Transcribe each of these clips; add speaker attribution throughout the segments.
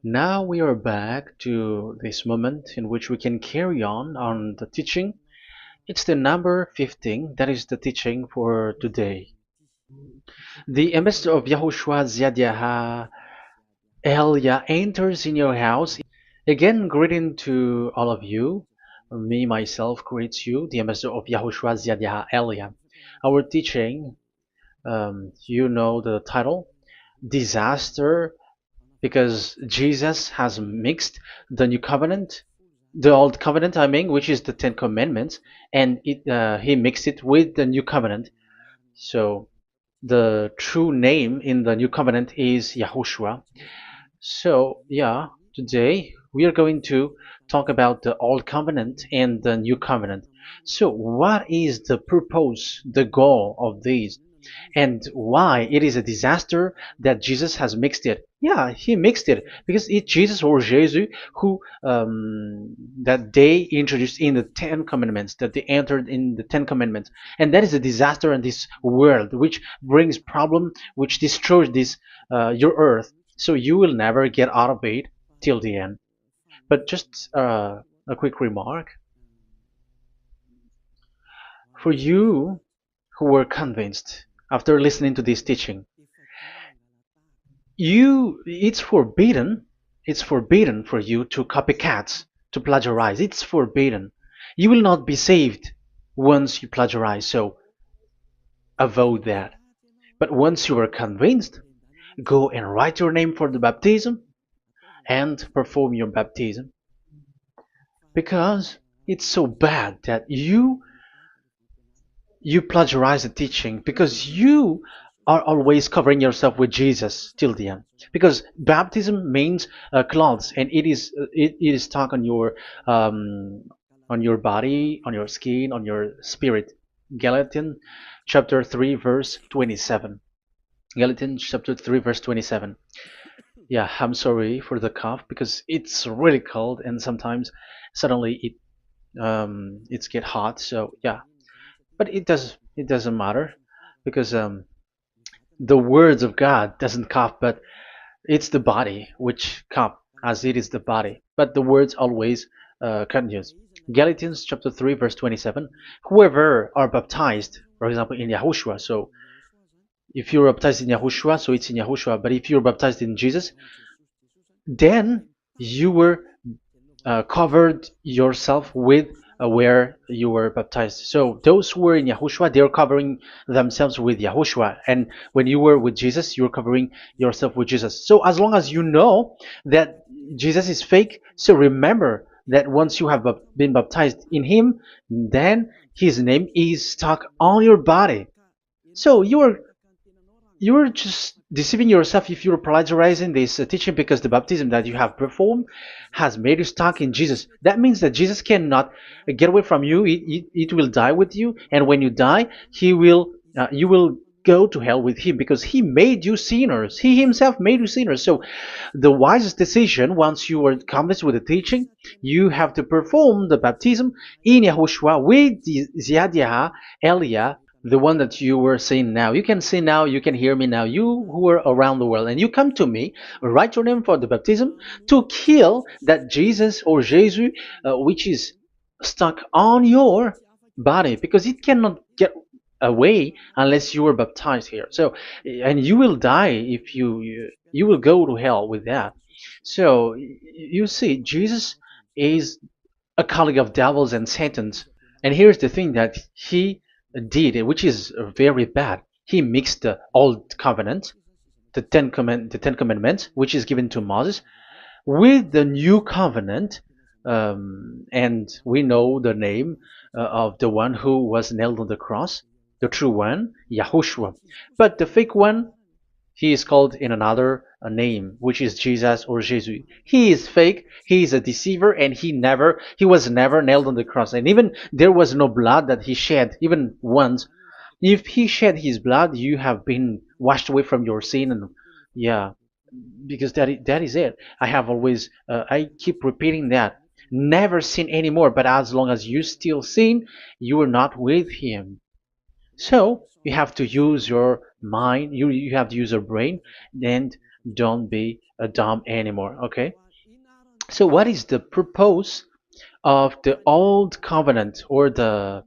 Speaker 1: Now we are back to this moment in which we can carry on the teaching. It's the number 15, that is the teaching for today. The ambassador of Yahushua YAH Elia enters in your house. Again, greeting to all of you. Me, myself, greets you, the ambassador of Yahushua YAH Elia. Our teaching, you know the title, Disaster, because Jesus has mixed the new covenant, the old covenant, I mean, which is the Ten Commandments, and he mixed it with the new covenant. So the true name in the new covenant is Yahushua. So yeah, today we are going to talk about the old covenant and the new covenant. So what is the purpose, the goal of these? And why it is a disaster that Jesus has mixed it. Yeah, he mixed it because it's Jesus or Jesus who that they introduced in the Ten Commandments, that they entered in the Ten Commandments, and that is a disaster in this world, which brings problem, which destroys this your earth. So you will never get out of it till the end. But just a quick remark for you who were convinced after listening to this teaching. It's forbidden for you to copycats, to plagiarize. It's forbidden. You will not be saved once you plagiarize, so avoid that. But once you are convinced, go and write your name for the baptism and perform your baptism, because it's so bad that you plagiarize the teaching, because you are always covering yourself with Jesus till the end. Because baptism means clothes, and it is stuck on your body, on your skin, on your spirit. Galatians chapter 3 verse 27. Galatians chapter 3 verse 27. Yeah, I'm sorry for the cough because it's really cold and sometimes suddenly it's get hot. So yeah, but it doesn't matter because the words of God doesn't cough, but it's the body which cough, as it is the body. But the words always continues. Galatians chapter 3 verse 27. Whoever are baptized, for example, in Yahushua. So if you're baptized in Yahushua, so it's in Yahushua. But if you're baptized in Jesus, then you were covered yourself with where you were baptized. So those who were in Yahushua, they are covering themselves with Yahushua. And when you were with Jesus, you were covering yourself with Jesus. So as long as you know that Jesus is fake, so remember that once you have been baptized in him, then his name is stuck on your body. So you're just deceiving yourself if you're plagiarizing this teaching, because the baptism that you have performed has made you stuck in Jesus. That means that Jesus cannot get away from you. It will die with you, and when you die, you will go to hell with him, because he made you sinners. He himself made you sinners. So the wisest decision, once you are convinced with the teaching, you have to perform the baptism in Yahushua with the Ziad Elia, the one that you were saying now. You can see now, you can hear me now. You who are around the world and you come to me, write your name for the baptism to kill that Jesus or Jesus, which is stuck on your body, because it cannot get away unless you are baptized here. So, and you will die if you will go to hell with that. So you see, Jesus is a colleague of devils and Satans. And here's the thing that he did, which is very bad. He mixed the old covenant, the Ten Commandments, which is given to Moses, with the new covenant, and we know the name of the one who was nailed on the cross, the true one, Yahushua. But the fake one, he is called in another name, which is Jesus or Jesus. He is fake. He is a deceiver, and he was never nailed on the cross. And even there was no blood that he shed, even once. If he shed his blood, you have been washed away from your sin, and yeah, because that is it. I keep repeating that. Never sin anymore. But as long as you still sin, you are not with him. So you have to use your mind, you have to use your brain, and don't be dumb anymore. Okay. So what is the purpose of the old covenant, or the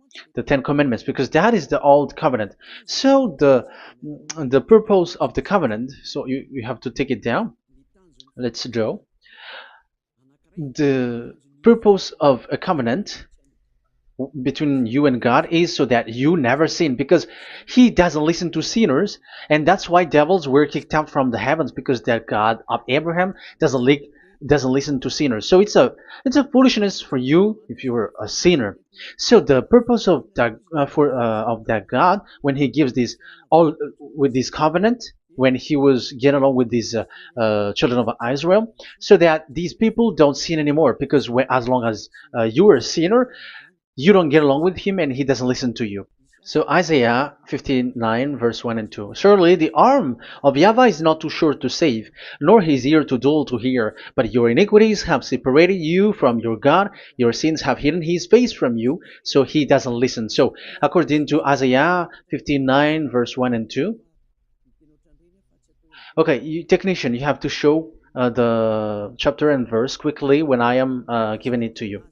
Speaker 1: Ten Commandments? Because that is the old covenant. So the purpose of the covenant. So you have to take it down. Let's draw. The purpose of a covenant between you and God is so that you never sin, because he doesn't listen to sinners, and that's why devils were kicked out from the heavens, because that God of Abraham doesn't listen to sinners. So it's a foolishness for you if you were a sinner. So the purpose of that God, when he gives this all with this covenant, when he was getting along with these children of Israel, so that these people don't sin anymore, because as long as you are a sinner, you don't get along with him and he doesn't listen to you. So Isaiah 59 verse 1 and 2. Surely the arm of YAHVAH is not too short to save, nor his ear too dull to hear. But your iniquities have separated you from your God. Your sins have hidden his face from you, so he doesn't listen. So according to Isaiah 59 verse 1 and 2. Okay, technician, you have to show the chapter and verse quickly when I am giving it to you,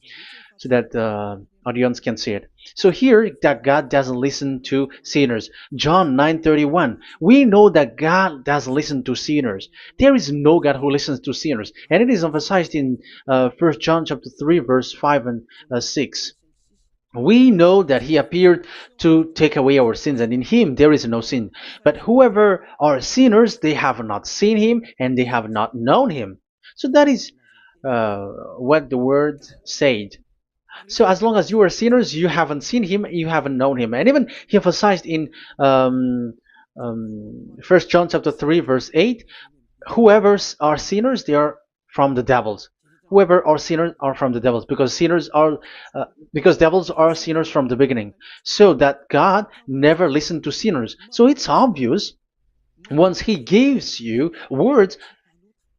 Speaker 1: so that the audience can see it. So here, that God doesn't listen to sinners. John 9:31. We know that God doesn't listen to sinners. There is no God who listens to sinners, and it is emphasized in 1 John chapter 3 verse 5 and 6. We know that he appeared to take away our sins, and in him there is no sin. But whoever are sinners, they have not seen him, and they have not known him. So that is what the word said. So as long as you are sinners, you haven't seen him, you haven't known him. And even he emphasized in 1 John chapter 3 verse 8, whoever are sinners, they are from the devils. Whoever are sinners are from the devils, because because devils are sinners from the beginning. So that God never listened to sinners. So it's obvious, once he gives you words,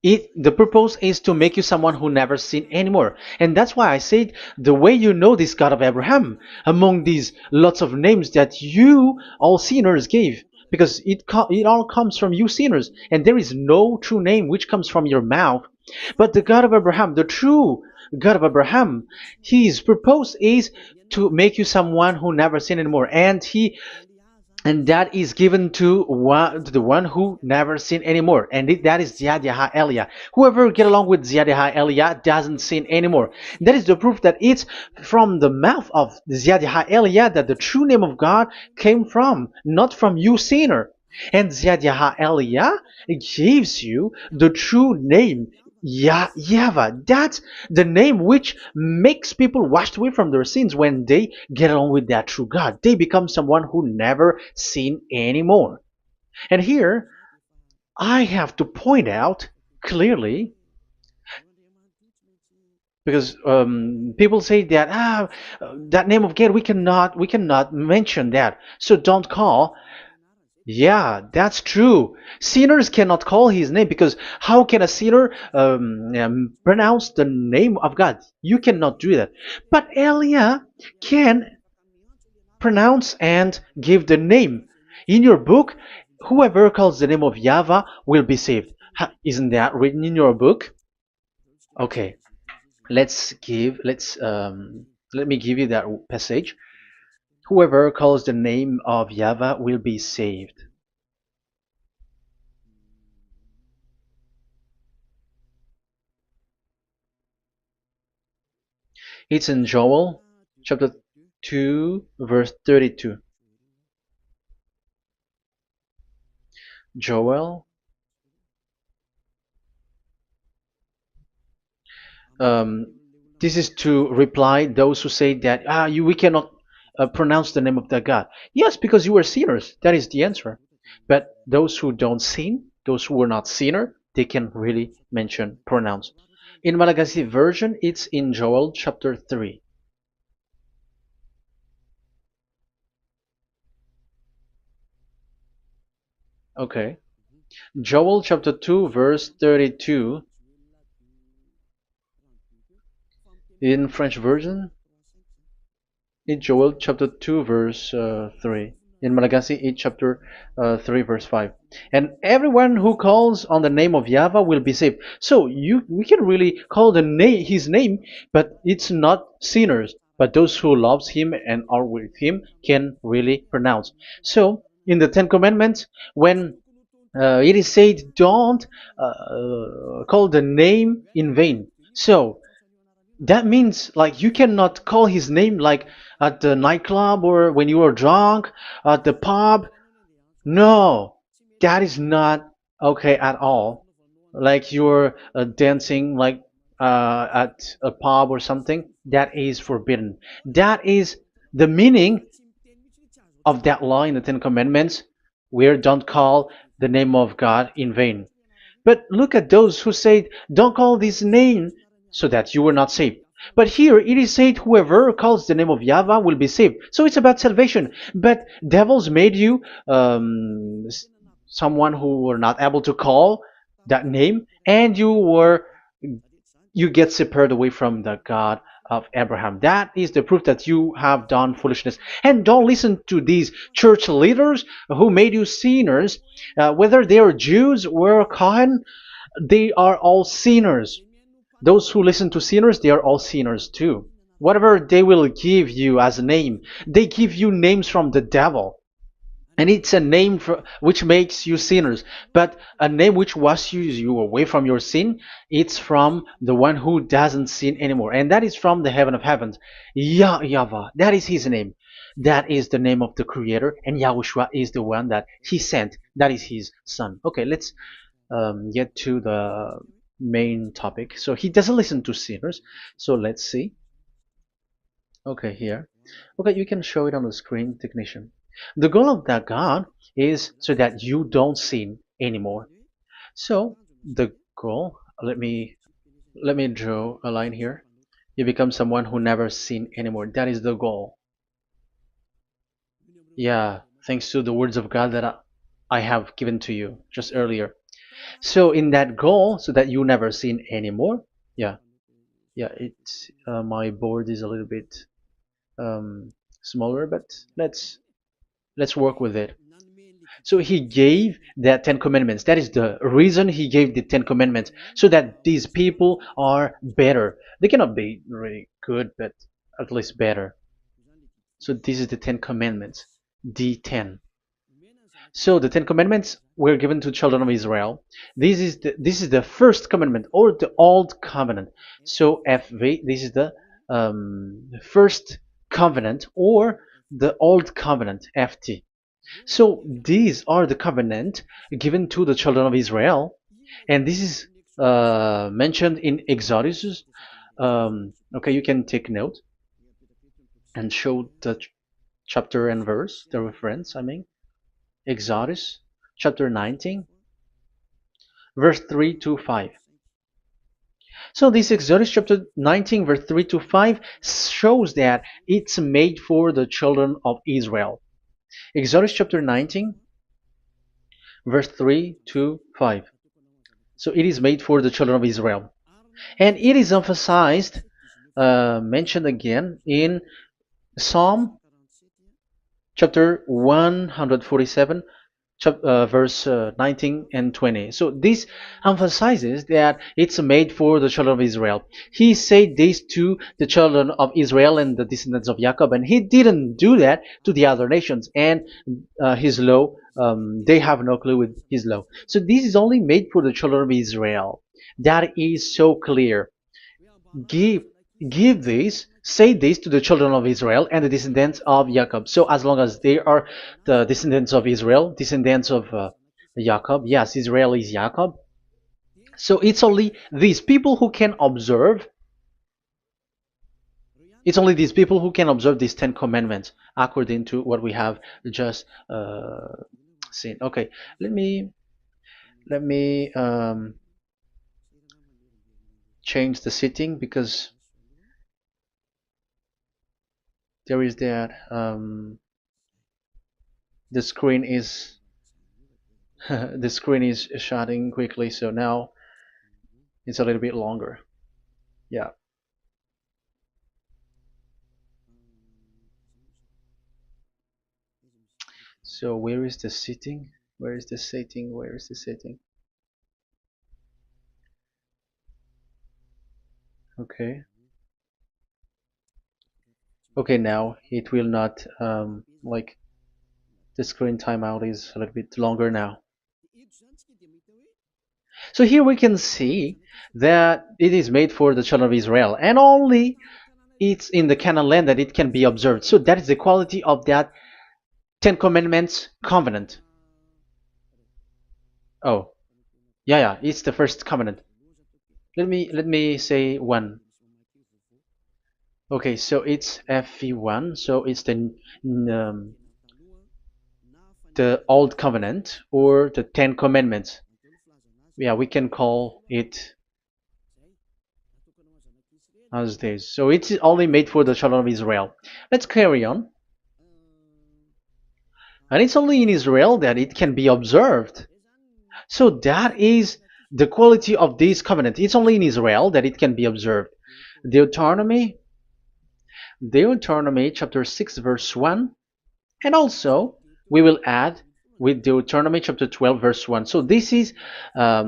Speaker 1: the purpose is to make you someone who never sin anymore. And that's why I said, the way you know this God of Abraham among these lots of names that you all sinners gave, because it all comes from you sinners, and there is no true name which comes from your mouth. But the God of Abraham, the true God of Abraham, his purpose is to make you someone who never sin anymore, and that is given to the one who never sin anymore, and that is YAH Elia. Whoever get along with YAH Elia doesn't sin anymore. That is the proof that it's from the mouth of YAH Elia that the true name of God came from, not from you sinner. And YAH Elia gives you the true name, YAHVAH. That's the name which makes people washed away from their sins. When they get along with that true God, they become someone who never sin anymore. And here, I have to point out clearly, because people say that that name of God, we cannot mention that, so don't call. Yeah, that's true. Sinners cannot call his name, because how can a sinner pronounce the name of God? You cannot do that. But Elia can pronounce and give the name. In your book, whoever calls the name of YAHVAH will be saved. Isn't that written in your book? Okay, let me give you that passage. Whoever calls the name of YAHVAH will be saved. It's in Joel chapter 2 verse 32. Joel, um, this is to reply those who say that we cannot pronounce the name of the God. Yes, because you are sinners. That is the answer. But those who don't sin, those who are not sinner, they can really pronounce. In Malagasy version, it's in Joel chapter 3. Okay. Joel chapter 2 verse 32. In French version, in Joel chapter 2 verse 3. in Malagasy 8 chapter 3 verse 5. And everyone who calls on the name of YAHVAH will be saved. So we can really call his name, but it's not sinners, but those who loves him and are with him can really pronounce. So in the Ten Commandments, when it is said, don't call the name in vain. So that means like you cannot call his name like at the nightclub or when you are drunk at the pub. No, that is not okay at all. Like you're dancing like at a pub or something, that is forbidden. That is the meaning of that law in the Ten Commandments, where don't call the name of God in vain. But look at those who say, don't call this name so that you will not saved. But here it is said, whoever calls the name of YAHVAH will be saved. So it's about salvation. But devils made you someone who were not able to call that name, and you get separated away from the God of Abraham. That is the proof that you have done foolishness. And don't listen to these church leaders who made you sinners, whether they are Jews or Kohen, they are all sinners. Those who listen to sinners, they are all sinners too. Whatever they will give you as a name, they give you names from the devil. And it's a name which makes you sinners, but a name which washes you away from your sin, it's from the one who doesn't sin anymore, and that is from the heaven of heavens. Yahvah, that is his name. That is the name of the creator, and Yahushua is the one that he sent. That is his son. Okay, let's get to the main topic. So he doesn't listen to sinners. So let's see. Okay, here. Okay, you can show it on the screen, technician. The goal of that God is so that you don't sin anymore. So the goal, let me draw a line here. You become someone who never sin anymore. That is the goal. Yeah, thanks to the words of God that I have given to you just earlier. So in that goal, so that you never sin anymore. Yeah, yeah. It's my board is a little bit smaller, but let's work with it. So he gave the Ten Commandments. That is the reason he gave the Ten Commandments, so that these people are better. They cannot be really good, but at least better. So this is the Ten Commandments, D10. So the Ten Commandments were given to children of Israel. This is the first commandment or the old covenant. So FV, this is the first covenant or the old covenant, FT. So these are the covenant given to the children of Israel, and this is mentioned in Exodus. Okay, you can take note and show the chapter and verse, the reference. I mean, Exodus chapter 19, verse 3 to 5. So this Exodus chapter 19, verse 3 to 5 shows that it's made for the children of Israel. Exodus chapter 19, verse 3 to 5. So it is made for the children of Israel. And it is emphasized, mentioned again in Psalm chapter 147, verse 19 and 20. So this emphasizes that it's made for the children of Israel. He said this to the children of Israel and the descendants of Jacob, and he didn't do that to the other nations. And his law, they have no clue with his law. So this is only made for the children of Israel. That is so clear. Give give this, say this to the children of Israel and the descendants of Jacob. So as long as they are the descendants of Israel, descendants of Jacob, yes, Israel is Jacob. So it's only these people who can observe. It's only these people who can observe these Ten Commandments according to what we have just seen. Okay, let me change the setting because there is that the screen is the screen is shutting quickly, so now it's a little bit longer. Yeah. So where is the sitting? Where is the sitting? Where is the sitting? Okay. Okay, now it will not like the screen timeout is a little bit longer now. So here we can see that it is made for the children of Israel, and only it's in the Canaan land that it can be observed. So that is the quality of that Ten Commandments covenant. Oh, yeah, it's the first covenant. Let me say one. Okay, so it's FV1, so it's the old covenant or the Ten Commandments. Yeah, we can call it as this. So it's only made for the children of Israel. Let's carry on. And it's only in Israel that it can be observed. So that is the quality of this covenant. It's only in Israel that it can be observed. Deuteronomy, Deuteronomy chapter 6 verse 1, and also we will add with Deuteronomy chapter 12 verse 1. So these are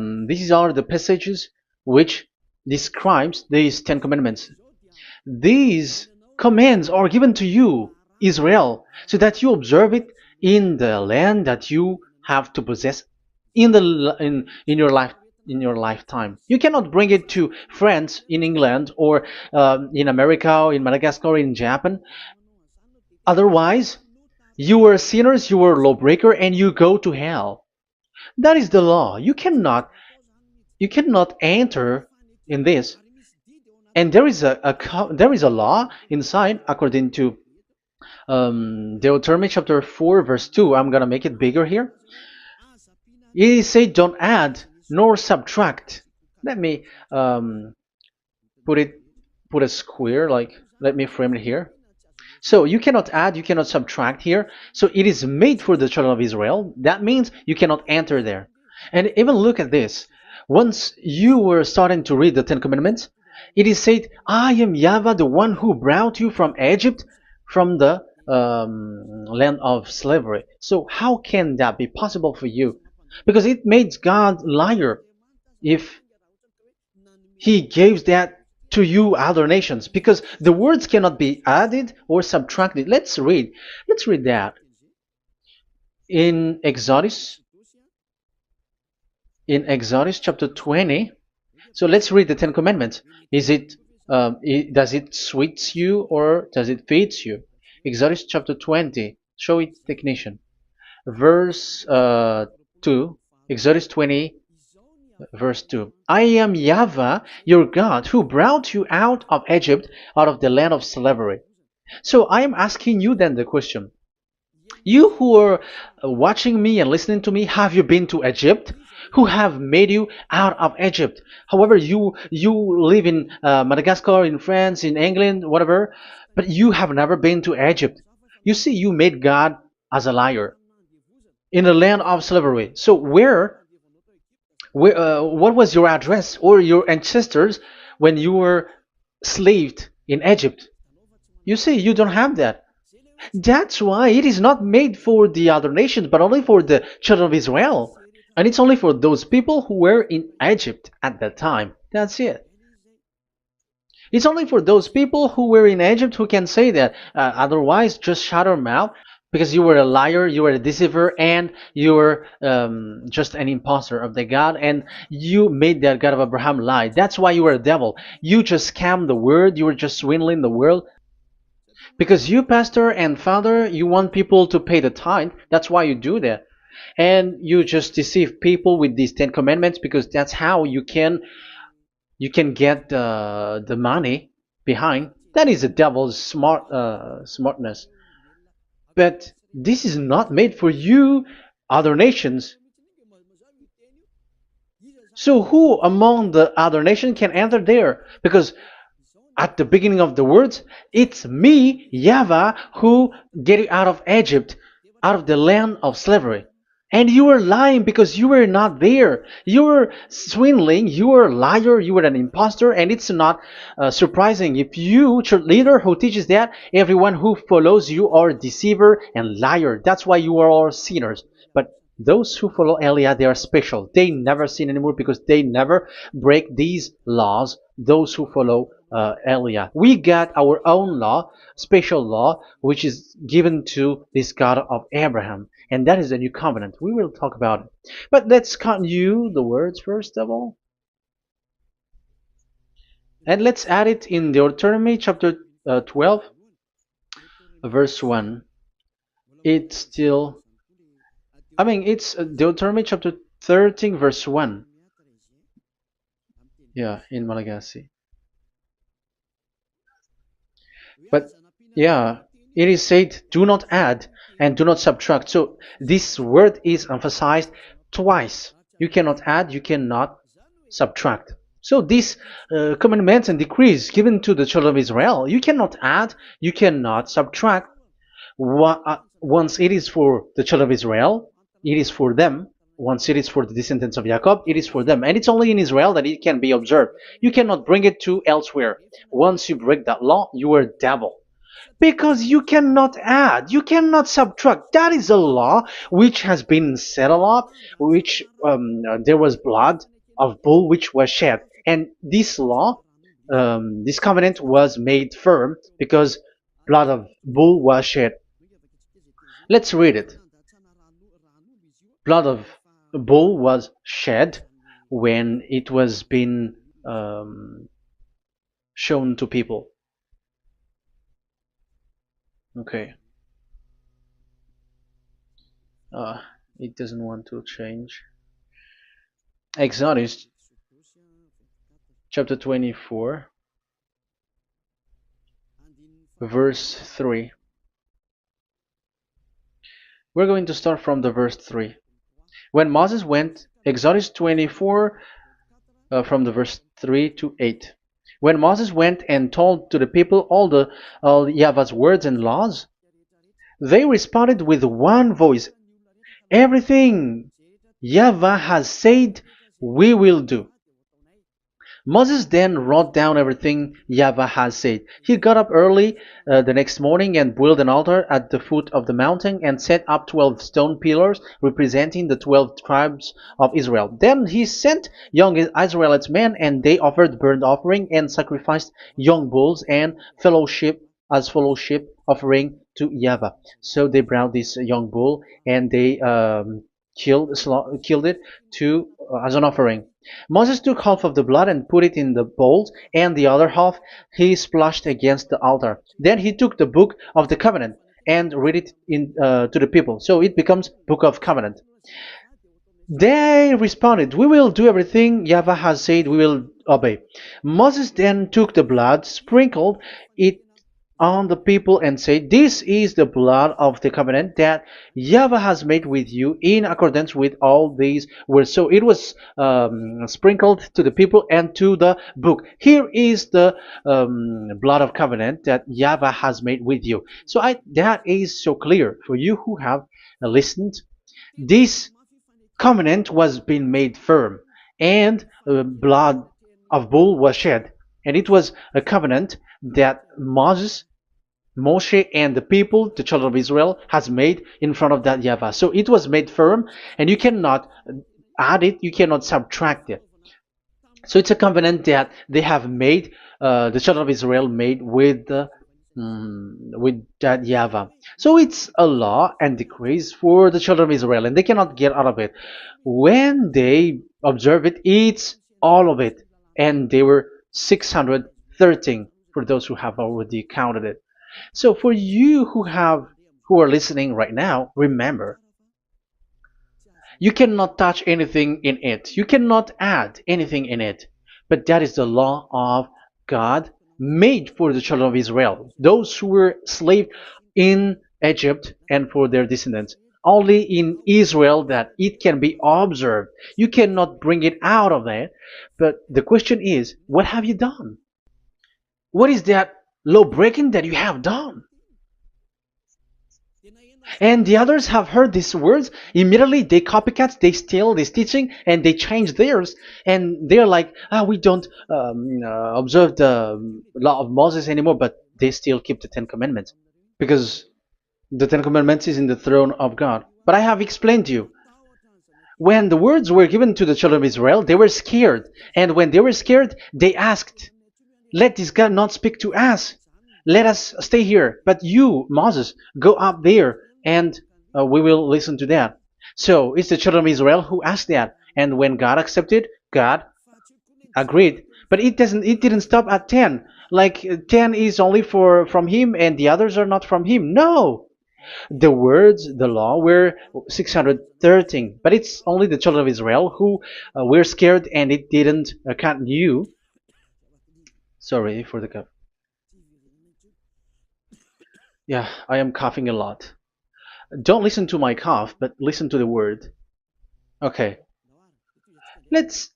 Speaker 1: the passages which describes these 10 commandments. These commands are given to you, Israel, so that you observe it in the land that you have to possess in your lifetime. You cannot bring it to France, in England, or in America, or in Madagascar, or in Japan. Otherwise, you were sinners, you were lawbreaker, and you go to hell. That is the law. You cannot enter in this. And there is a law inside according to Deuteronomy chapter 4 verse 2. I'm gonna make it bigger here. It says don't add nor subtract. Let me put a square, like let me frame it here. So you cannot add, you cannot subtract here. So it is made for the children of Israel. That means you cannot enter there. And even look at this. Once you were starting to read the Ten Commandments, it is said, I am YAHVAH, the one who brought you from Egypt, from the land of slavery. So how can that be possible for you? Because it makes God liar if he gives that to you other nations, because the words cannot be added or subtracted. Let's read that in Exodus chapter 20. So let's read the Ten Commandments. Does it sweets you or does it feeds you? Exodus chapter 20. Show it, technician. Verse 2. Exodus 20 verse 2. I am YAHVAH, your God, who brought you out of Egypt, out of the land of slavery. So I am asking you then the question. You who are watching me and listening to me, have you been to Egypt? Who have made you out of Egypt? However, you live in Madagascar, in France, in England, whatever, but you have never been to Egypt. You see, you made God as a liar in the land of slavery. So what was your address or your ancestors when you were slaved in Egypt? You see, you don't have that. That's why it is not made for the other nations, but only for the children of Israel. And it's only for those people who were in Egypt at that time. That's it. It's only for those people who were in Egypt who can say that. Otherwise, just shut your mouth, because you were a liar, you were a deceiver, and you were just an imposter of the God, and you made that God of Abraham lie. That's why you were a devil. You just scammed the word, you were just swindling the world. Because you, pastor and father, you want people to pay the tithe. That's why you do that. And you just deceive people with these 10 commandments, because that's how you can get the money behind. That is the devil's smartness. But this is not made for you, other nations. So who among the other nations can enter there? Because at the beginning of the words, it's me, YAHVAH, who get you out of Egypt, out of the land of slavery. And you were lying because you were not there. You were swindling. You were a liar. You were an imposter. And it's not surprising if you, church leader who teaches that, everyone who follows you are a deceiver and liar. That's why you are all sinners. But those who follow Elia, they are special. They never sin anymore because they never break these laws. Those who follow Elia. We got our own law, special law, which is given to this God of Abraham. And that is the new covenant. We will talk about it. But let's continue the words first of all. And let's add it in Deuteronomy chapter 12, verse 1. It's still, it's Deuteronomy chapter 13, verse 1. Yeah, in Malagasy. But yeah, it is said, do not add and do not subtract. So this word is emphasized twice. You cannot add, you cannot subtract. So these commandments and decrees given to the children of Israel, you cannot add, you cannot subtract. Once it is for the children of Israel, it is for them. Once it is for the descendants of Jacob, it is for them. And it's only in Israel that it can be observed. You cannot bring it to elsewhere. Once you break that law, you are devil. Because you cannot add, you cannot subtract. That is a law which has been settled up, which there was blood of bull which was shed. And this law, this covenant was made firm because blood of bull was shed. Let's read it. Blood of bull was shed when it was been shown to people. Okay. It doesn't want to change. Exodus chapter 24, verse 3. We're going to start from the verse 3. When Moses went, Exodus 24, from the verse 3 to 8. When Moses went and told to the people all YAHVAH's words and laws, they responded with one voice, everything YAHVAH has said, we will do. Moses then wrote down everything YAHVAH has said. He got up early the next morning and built an altar at the foot of the mountain and set up 12 stone pillars representing the 12 tribes of Israel. Then he sent young Israelite men, and they offered burnt offering and sacrificed young bulls and fellowship offering to YAHVAH. So they brought this young bull and they killed it as an offering. Moses took half of the blood and put it in the bowls, and the other half he splashed against the altar. Then he took the book of the covenant and read it to the people. So it becomes book of covenant. They responded, we will do everything YAHVAH has said, we will obey. Moses then took the blood, sprinkled it on the people and said, this is the blood of the covenant that YAHVAH has made with you in accordance with all these words. So it was sprinkled to the people and to the book. Here is the blood of covenant that YAHVAH has made with you. So that is so clear for you who have listened. This covenant was being made firm, and blood of bull was shed. And it was a covenant that Moshe and the people, the children of Israel, has made in front of that YAHVAH. So it was made firm, and you cannot add it, you cannot subtract it. So it's a covenant that they have made, the children of Israel made with that YAHVAH. So it's a law and decrees for the children of Israel, and they cannot get out of it. When they observe it, it's all of it. And they were 613 for those who have already counted it. So for you who are listening right now, remember, you cannot touch anything in it. You cannot add anything in it. But that is the law of God made for the children of Israel, those who were slaves in Egypt and for their descendants. Only in Israel that it can be observed. You cannot bring it out of there. But the question is, what have you done? What is that law breaking that you have done? And the others have heard these words. Immediately they copycats, they steal this teaching, and they change theirs. And they're like, ah, we don't observe the law of Moses anymore, but they still keep the Ten Commandments because the Ten Commandments is in the throne of God. But I have explained to you, when the words were given to the children of Israel, they were scared. And when they were scared, they asked, let this God not speak to us. Let us stay here. But you, Moses, go up there and we will listen to that. So it's the children of Israel who asked that. And when God accepted, God agreed. But it didn't stop at 10. Like 10 is only from him and the others are not from him. No. The words, the law were 613. But it's only the children of Israel who were scared and it didn't count you. Sorry for the cup. Yeah, I am coughing a lot. Don't listen to my cough, but listen to the word. Okay, let's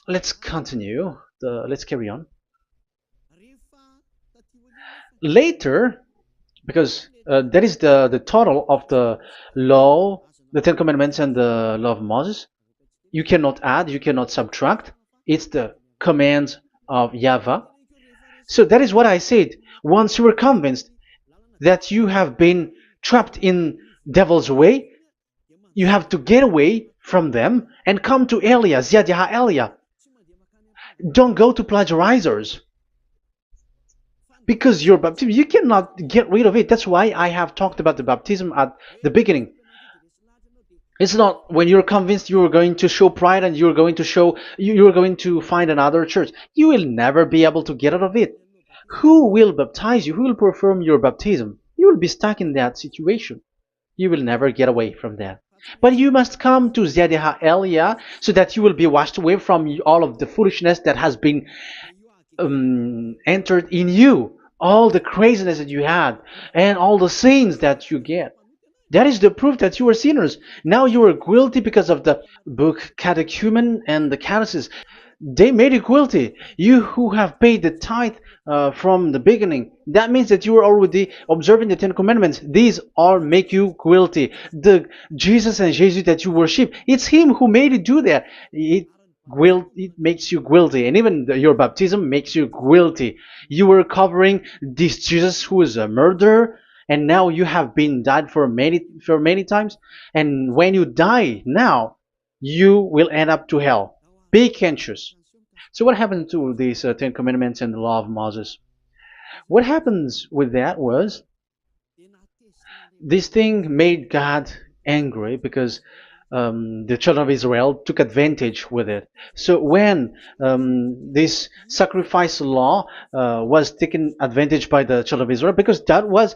Speaker 1: let's continue. Let's carry on. Later, because that is the total of the law, the Ten Commandments, and the law of Moses. You cannot add, you cannot subtract. It's the commands of YAHVAH. So that is what I said. Once you are convinced that you have been trapped in devil's way, you have to get away from them and come to Elia, Ziad Elia. Don't go to plagiarizers because your baptism, you cannot get rid of it. That's why I have talked about the baptism at the beginning. It's not when you're convinced you're going to show pride and you're going to show you're going to find another church. You will never be able to get out of it. Who will baptize you? Who will perform your baptism? You will be stuck in that situation. You will never get away from that. But you must come to Ziad Elia so that you will be washed away from all of the foolishness that has been entered in you, all the craziness that you had, and all the sins that you get. That is the proof that you are sinners. Now you are guilty because of the book Catechumen and the Catechism. They made you guilty. You who have paid the tithe from the beginning, that means that you are already observing the Ten Commandments. These all make you guilty. The Jesus and Jesus that you worship, it's Him who made you do that. It makes you guilty, and even your baptism makes you guilty. You were covering this Jesus who is a murderer, and now you have been died for many times. And when you die now, you will end up to hell. Be conscious. So what happened to these Ten Commandments and the law of Moses? What happens with that was this thing made God angry because the children of Israel took advantage with it. So when this sacrifice law was taken advantage by the children of Israel, because that was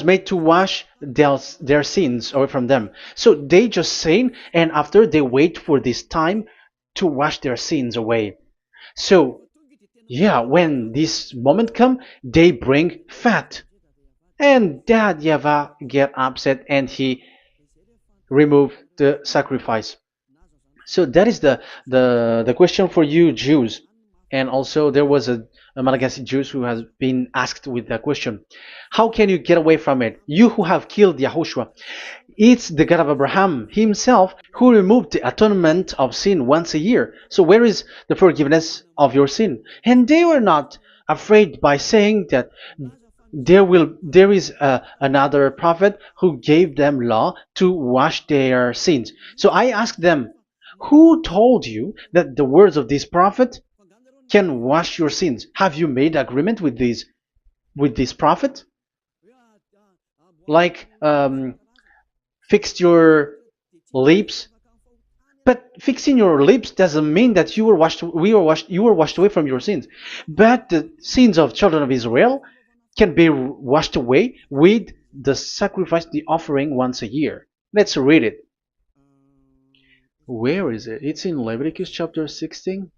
Speaker 1: made to wash their sins away from them. So they just sin, and after they wait for this time to wash their sins away. So yeah, when this moment come, they bring fat, and Dad Yava get upset and he remove the sacrifice. So that is the question for you Jews. And also there was a Malagasy Jews who has been asked with that question. How can you get away from it? You who have killed YAHOSHUAH. It's the God of Abraham himself who removed the atonement of sin once a year. So where is the forgiveness of your sin? And they were not afraid by saying that there is another prophet who gave them law to wash their sins. So I asked them, who told you that the words of this prophet can wash your sins? Have you made agreement with this prophet? Like fixed your lips, but fixing your lips doesn't mean that you were washed away from your sins. But the sins of children of Israel can be washed away with the sacrifice, the offering once a year. Let's read it. Where is it? It's in Leviticus chapter 16.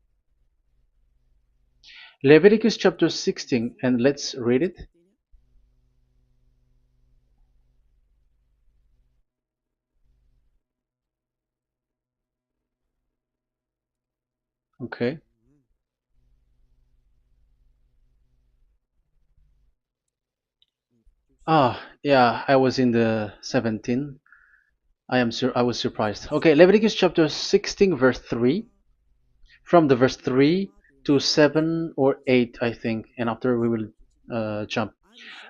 Speaker 1: Leviticus chapter 16, and let's read it. Okay. Ah, Yeah, I was in the 17. I was surprised. Okay, Leviticus chapter 16 verse 3, from the verse 3 to 7 or 8, I think, and after we will jump.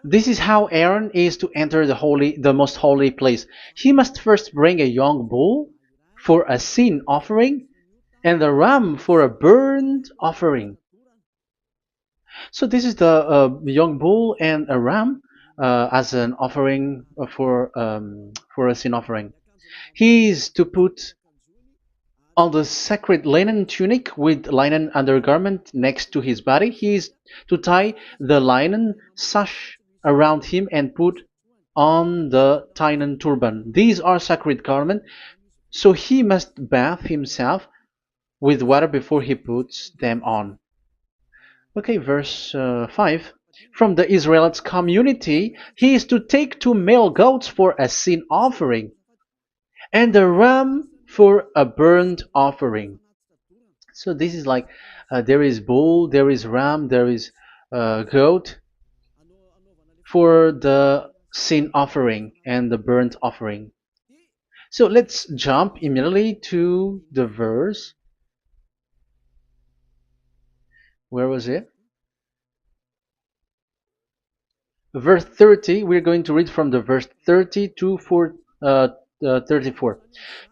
Speaker 1: This is how Aaron is to enter the most holy place. He must first bring a young bull for a sin offering and a ram for a burnt offering. So this is the young bull and a ram as an offering for a sin offering. He is to put on the sacred linen tunic with linen undergarment next to his body. He is to tie the linen sash around him and put on the linen turban. These are sacred garments, so he must bath himself with water before he puts them on. Okay, verse 5. From the Israelites' community, he is to take two male goats for a sin offering and a ram for a burnt offering. So this is like there is bull, there is ram, there is goat for the sin offering and the burnt offering. So let's jump immediately to the verse. Where was it? Verse 30. We're going to read from the verse 30 to 34.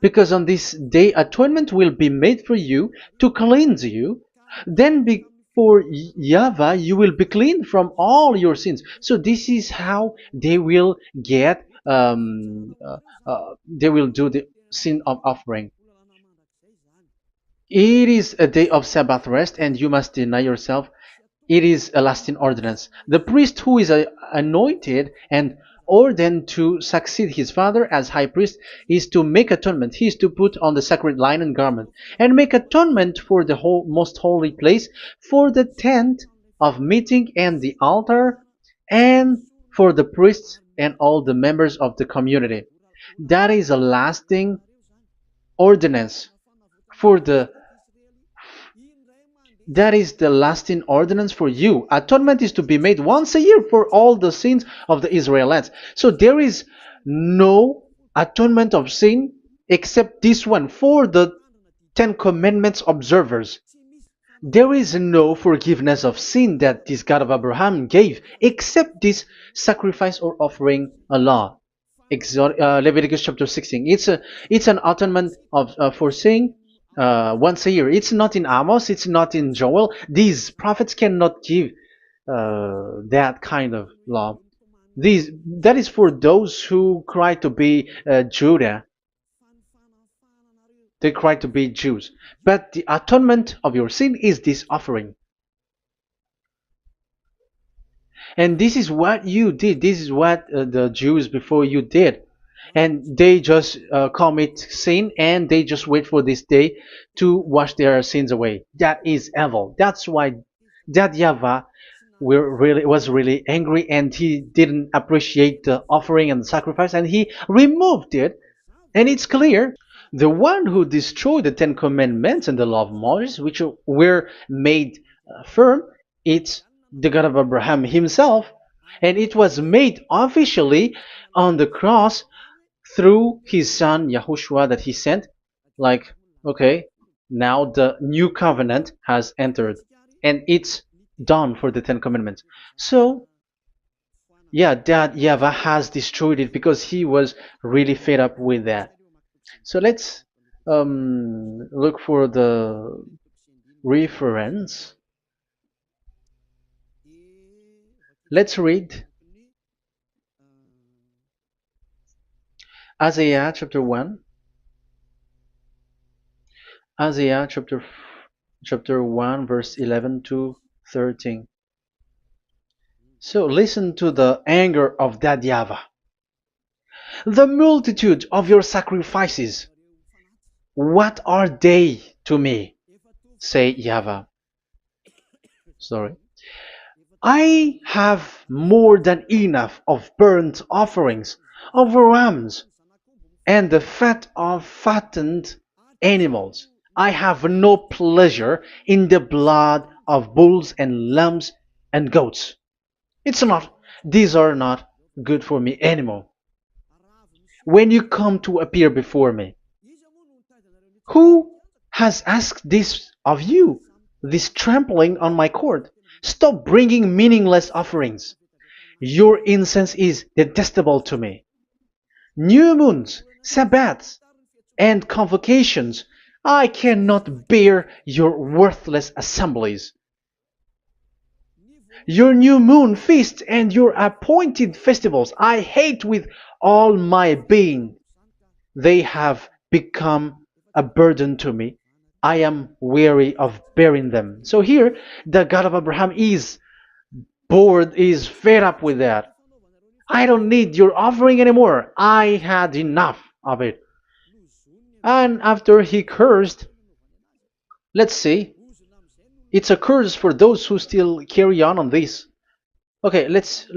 Speaker 1: Because on this day atonement will be made for you to cleanse you. Then before YAHVAH you will be clean from all your sins. So this is how they will get. They will do the sin of offering. It is a day of Sabbath rest, and you must deny yourself. It is a lasting ordinance. The priest who is anointed and ordained to succeed his father as high priest is to make atonement. He is to put on the sacred linen garment and make atonement for the most holy place, for the tent of meeting and the altar, and for the priests and all the members of the community. That is a lasting ordinance for the that is the lasting ordinance for you. Atonement is to be made once a year for all the sins of the Israelites. So there is no atonement of sin except this one for the Ten Commandments observers. There is no forgiveness of sin that this God of Abraham gave except this sacrifice or offering a law. Leviticus chapter 16. It's an atonement of for sin once a year. It's not in Amos. It's not in Joel. These prophets cannot give that kind of law. That is for those who cry to be Judah. They cry to be Jews. But the atonement of your sin is this offering. And this is what you did. This is what the Jews before you did. And they just commit sin and they just wait for this day to wash their sins away. That is evil. That's why that YAHVAH was really angry and he didn't appreciate the offering and the sacrifice and he removed it. And it's clear the one who destroyed the Ten Commandments and the law of Moses, which were made firm, it's the God of Abraham himself. And it was made officially on the cross through his son YAHOSHUAH that he sent. Like, okay, now the new covenant has entered and it's done for the Ten Commandments. So yeah, that YAHVAH has destroyed it because he was really fed up with that. So let's look for the reference. Let's read Isaiah chapter 1. Isaiah chapter 1 verse 11 to 13. So listen to the anger of that YAHVAH. The multitude of your sacrifices, what are they to me? Say YAHVAH. Sorry. I have more than enough of burnt offerings, of rams, and the fat of fattened animals. I have no pleasure in the blood of bulls and lambs and goats. These are not good for me anymore. When you come to appear before me, who has asked this of you? This trampling on my court. Stop bringing meaningless offerings. Your incense is detestable to me. New moons, Sabbaths, and convocations. I cannot bear your worthless assemblies. Your new moon feasts and your appointed festivals I hate with all my being. They have become a burden to me. I am weary of bearing them. So here, the God of Abraham is bored, is fed up with that. I don't need your offering anymore. I had enough of it. And after he cursed, let's see, it's a curse for those who still carry on this. Okay, let's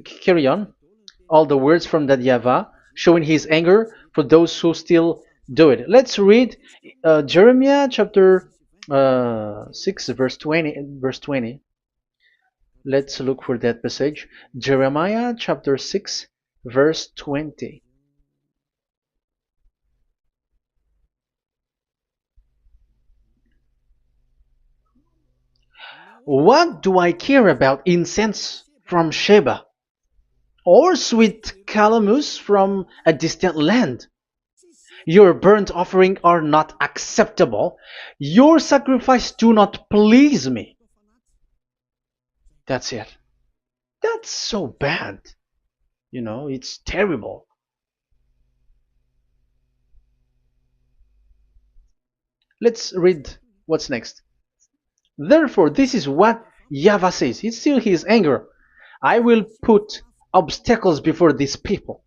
Speaker 1: carry on. All the words from that YAHVAH showing his anger for those who still do it. Let's read Jeremiah chapter 6 verse 20 verse 20. Let's look for that passage. Jeremiah chapter 6 verse 20. What do I care about incense from Sheba or sweet calamus from a distant land? Your burnt offering are not acceptable. Your sacrifice do not please me. That's it. That's so bad. It's terrible. Let's read what's next. Therefore, this is what YAHVAH says. It's still his anger. I will put obstacles before these people.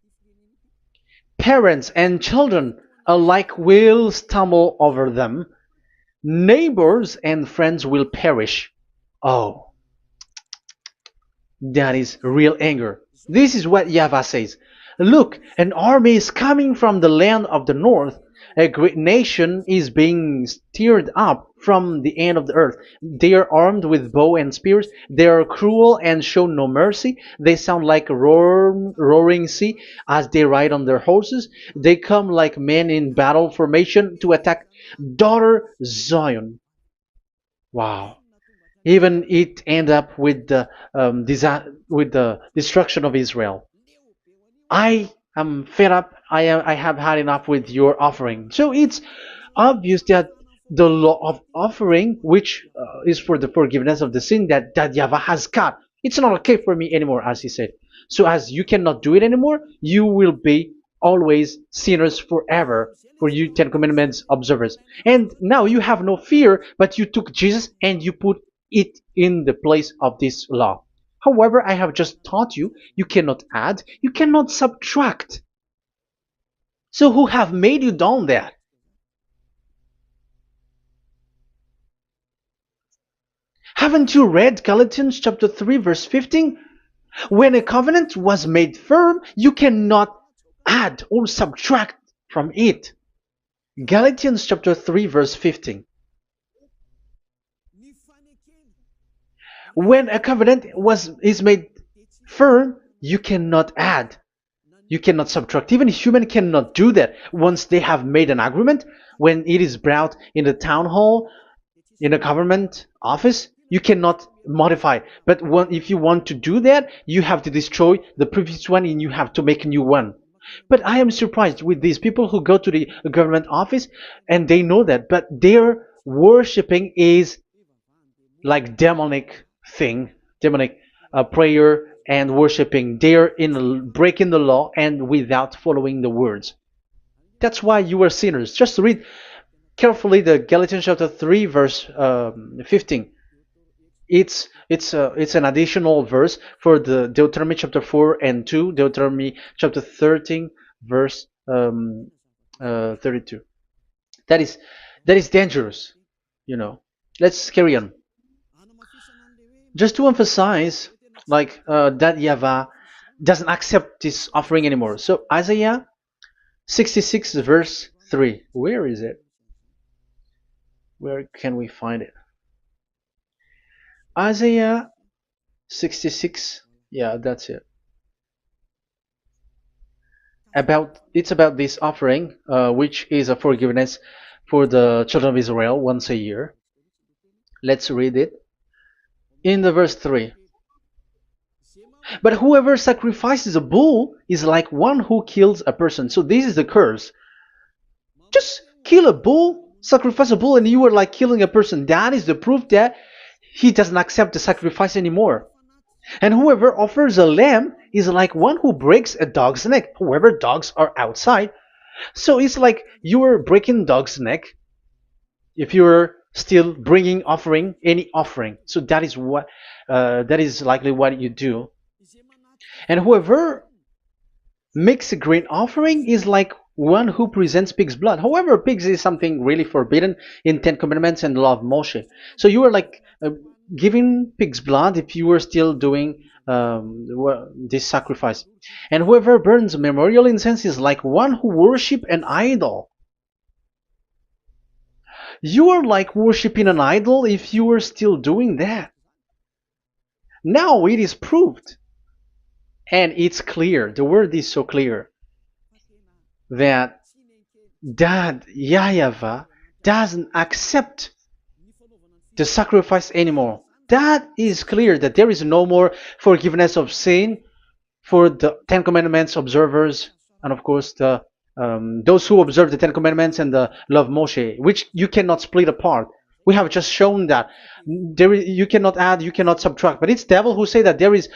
Speaker 1: Parents and children alike will stumble over them. Neighbors and friends will perish. Oh, that is real anger. This is what YAHVAH says. Look, an army is coming from the land of the north. A great nation is being stirred up from the end of the earth. They are armed with bow and spears. They are cruel and show no mercy. They sound like a roaring sea as they ride on their horses. They come like men in battle formation to attack daughter Zion. Wow. Even it end up with with the destruction of Israel. I am fed up. I have had enough with your offering. So it's obvious that the law of offering, which is for the forgiveness of the sin that YAHVAH has got, it's not okay for me anymore, as he said. So as you cannot do it anymore, you will be always sinners forever for you Ten Commandments observers. And now you have no fear, but you took Jesus and you put it in the place of this law. However, I have just taught you, you cannot add, you cannot subtract. So who have made you done that? Haven't you read Galatians chapter 3 verse 15? When a covenant was made firm, you cannot add or subtract from it. Galatians chapter 3 verse 15. When a covenant is made firm, you cannot add. You cannot subtract. Even human cannot do that. Once they have made an agreement, when it is brought in the town hall, in a government office, you cannot modify. But if you want to do that, you have to destroy the previous one and you have to make a new one. But I am surprised with these people who go to the government office and they know that, but their worshipping is like demonic thing, demonic prayer and worshipping. They're in breaking the law and without following the words. That's why you are sinners. Just read carefully the Galatians chapter 3 verse 15. It's an additional verse for the Deuteronomy chapter 4 and 2, Deuteronomy chapter 13 verse 32. That is dangerous, you know. Let's carry on. Just to emphasize, like that YAHVAH doesn't accept this offering anymore. So Isaiah 66 verse 3. Where is it? Where can we find it? Isaiah 66. Yeah, that's it. It's about this offering, which is a forgiveness for the children of Israel once a year. Let's read it in the verse 3. But whoever sacrifices a bull is like one who kills a person. So this is the curse. Just kill a bull, sacrifice a bull, and you are like killing a person. That is the proof that he doesn't accept the sacrifice anymore. And whoever offers a lamb is like one who breaks a dog's neck. However, dogs are outside. So it's like you are breaking dog's neck if you're still bringing offering any offering. So that is likely what you do. And whoever makes a grain offering is like one who presents pig's blood. However, pigs is something really forbidden in Ten Commandments and the law of Moshe. So you are like giving pig's blood if you are still doing this sacrifice. And whoever burns memorial incense is like one who worship an idol. You are like worshiping an idol if you are still doing that. Now it is proved, and it's clear, the word is so clear, that YAHVAH doesn't accept the sacrifice anymore. That is clear that there is no more forgiveness of sin for the Ten Commandments observers, and of course those who observe the Ten Commandments and the law of Moshe, which you cannot split apart. We have just shown that you cannot add, you cannot subtract. But it's devil who say that there is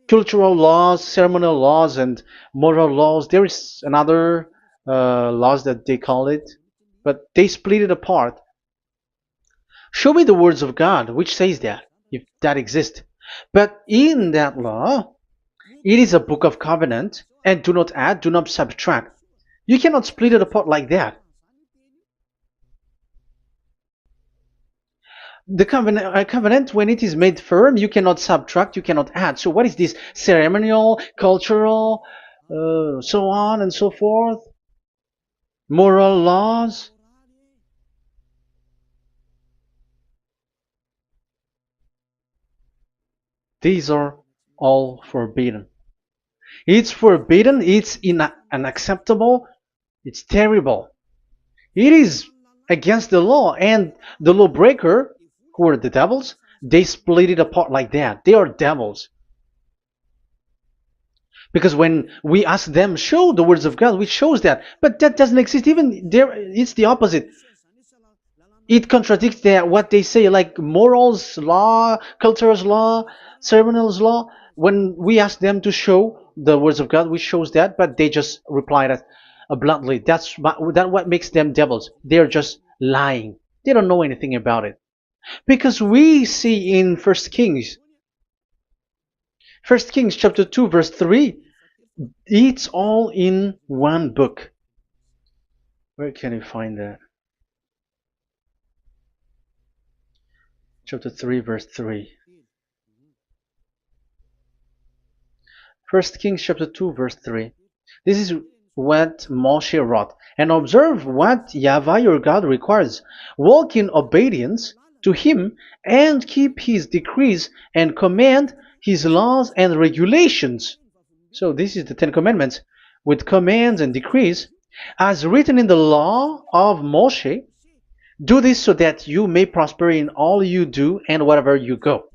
Speaker 1: cultural laws, ceremonial laws, and moral laws. There is another laws that they call it, but they split it apart. Show me the words of God which says that, if that exists. But in that law, it is a book of covenant, and do not add, do not subtract. You cannot split it apart like that. The covenant, when it is made firm, you cannot subtract, you cannot add. So what is this? Ceremonial, cultural, so on and so forth? Moral laws? These are all forbidden. It's forbidden, it's unacceptable, it's terrible. It is against the law, and the lawbreaker, who are the devils, they split it apart like that. They are devils. Because when we ask them, show the words of God, which shows that, but that doesn't exist. Even there, it's the opposite. It contradicts what they say, like morals law, cultural law, ceremonial law. When we ask them to show the words of God, which shows that, but they just reply that bluntly. That's what makes them devils. They're just lying. They don't know anything about it. Because we see in First Kings chapter 2 verse 3, it's all in one book. Where can you find that? Chapter 3 verse 3. First Kings chapter 2 verse 3. This is what Moshe wrote. And observe what YAHVAH your God requires. Walk in obedience to him and keep his decrees and command his laws and regulations. So this is the Ten Commandments with commands and decrees as written in the law of Moshe. Do this so that you may prosper in all you do and wherever you go.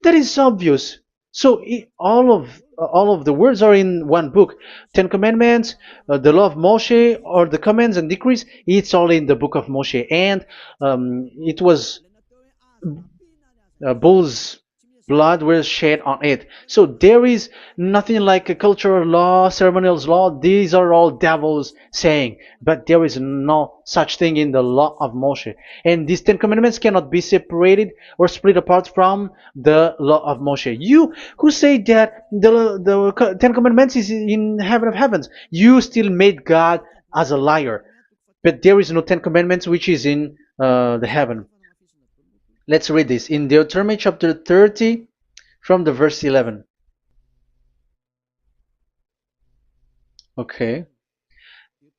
Speaker 1: That is obvious. So all of the words are in one book. Ten Commandments, the law of Moshe, or the commands and decrees. It's all in the book of Moshe, and it was bull's blood was shed on it. So there is nothing like a cultural law, ceremonial law. These are all devils saying, but there is no such thing in the law of Moshe. And these Ten Commandments cannot be separated or split apart from the law of Moshe. You who say that the Ten Commandments is in heaven of heavens, you still made God as a liar. But there is no Ten Commandments which is in the heaven. Let's read this in Deuteronomy chapter 30 from the verse 11. Okay.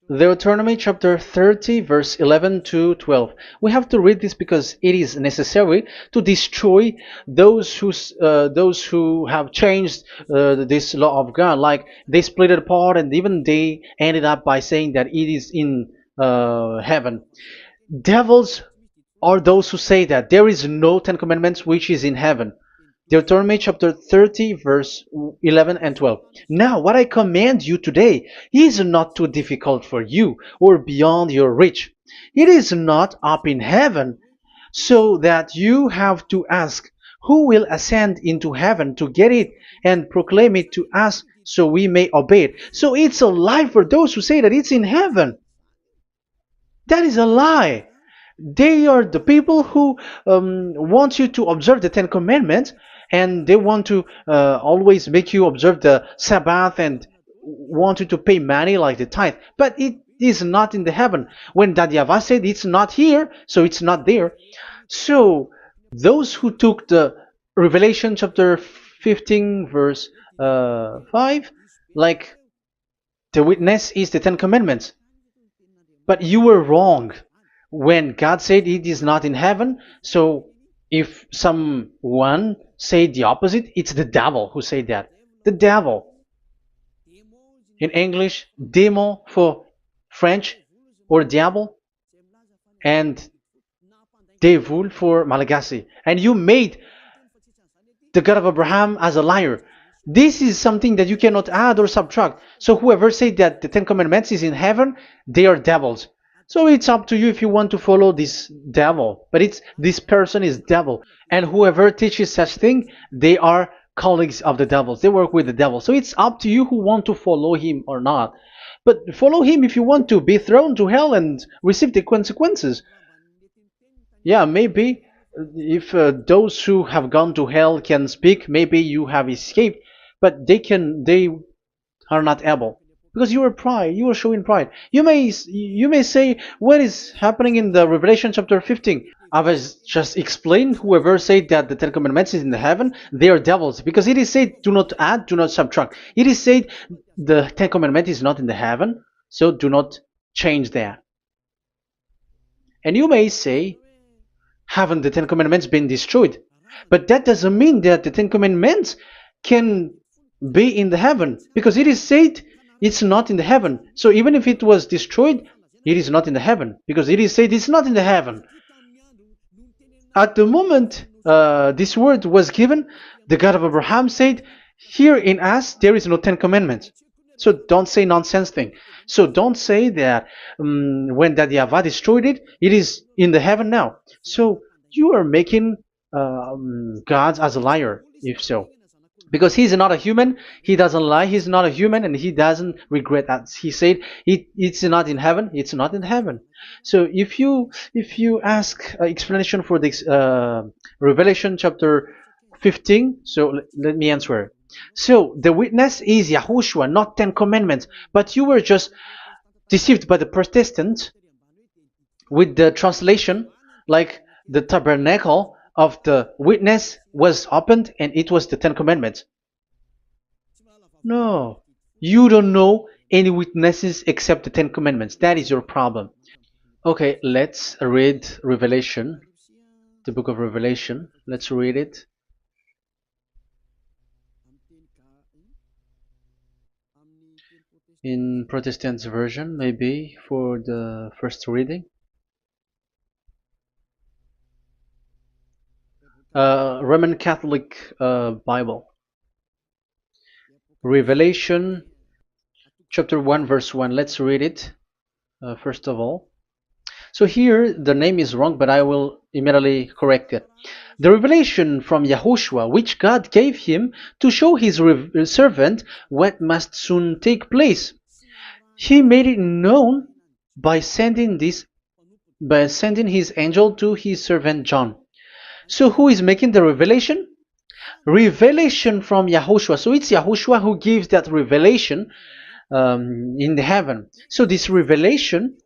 Speaker 1: Deuteronomy chapter 30 verse 11 to 12. We have to read this because it is necessary to destroy those who have changed this law of God. Like they split it apart, and even they ended up by saying that it is in heaven. Devils are those who say that there is no Ten Commandments which is in heaven. Deuteronomy chapter 30, verse 11 and 12. Now, what I command you today is not too difficult for you or beyond your reach. It is not up in heaven, so that you have to ask, who will ascend into heaven to get it and proclaim it to us so we may obey it? So it's a lie for those who say that it's in heaven. That is a lie. They are the people who want you to observe the Ten Commandments, and they want to always make you observe the Sabbath and want you to pay money like the tithe. But it is not in the heaven. When that YAHVAH said it's not here, so it's not there. So those who took the Revelation chapter 15 verse 5, like the witness is the Ten Commandments. But you were wrong when God said it is not in heaven. So if someone said the opposite, it's the devil who said that. The devil. In English, démon for French, or diable, and devil for Malagasy. And you made the God of Abraham as a liar. This is something that you cannot add or subtract. So whoever said that the Ten Commandments is in heaven, they are devils. So it's up to you if you want to follow this devil. But it's this person is devil. And whoever teaches such thing, they are colleagues of the devils. They work with the devil. So it's up to you who want to follow him or not. But follow him if you want to be thrown to hell and receive the consequences. Yeah, maybe if those who have gone to hell can speak, maybe you have escaped, but they are not able because you are pride. You are showing pride. You may say what is happening in the Revelation chapter 15. I was just explained. Whoever said that the Ten Commandments is in the heaven, they are devils because it is said, "Do not add, do not subtract." It is said the Ten Commandment is not in the heaven, so do not change that. And you may say, haven't the Ten Commandments been destroyed? But that doesn't mean that the Ten Commandments can be in the heaven, because it is said it's not in the heaven. So even if it was destroyed, it is not in the heaven, because it is said it's not in the heaven. At the moment this word was given, the God of Abraham said, here in us there is no Ten Commandments. So don't say nonsense thing. So don't say that when that YAHVAH destroyed it, it is in the heaven now. So you are making God as a liar, if so. Because he's not a human, he doesn't lie, he's not a human, and he doesn't regret that. He said it's not in heaven, it's not in heaven. So if you ask explanation for this Revelation chapter 15, so let me answer. So the witness is YAHOSHUAH, not Ten Commandments, but you were just deceived by the Protestants with the translation, like the tabernacle of the witness was opened and it was the Ten Commandments. No, you don't know any witnesses except the Ten Commandments. That is your problem. Okay, let's read Revelation, the book of Revelation. Let's read it. In Protestant version, maybe for the first reading. Roman Catholic Bible. Revelation chapter 1 verse 1. Let's read it first of all. So here the name is wrong, but I will immediately correct it. The revelation from YAHOSHUAH, which God gave him to show his servant what must soon take place. He made it known by sending his angel to his servant John. So who is making the revelation? Revelation from YAHOSHUAH. So it's YAHOSHUAH who gives that revelation in the heaven. So this revelation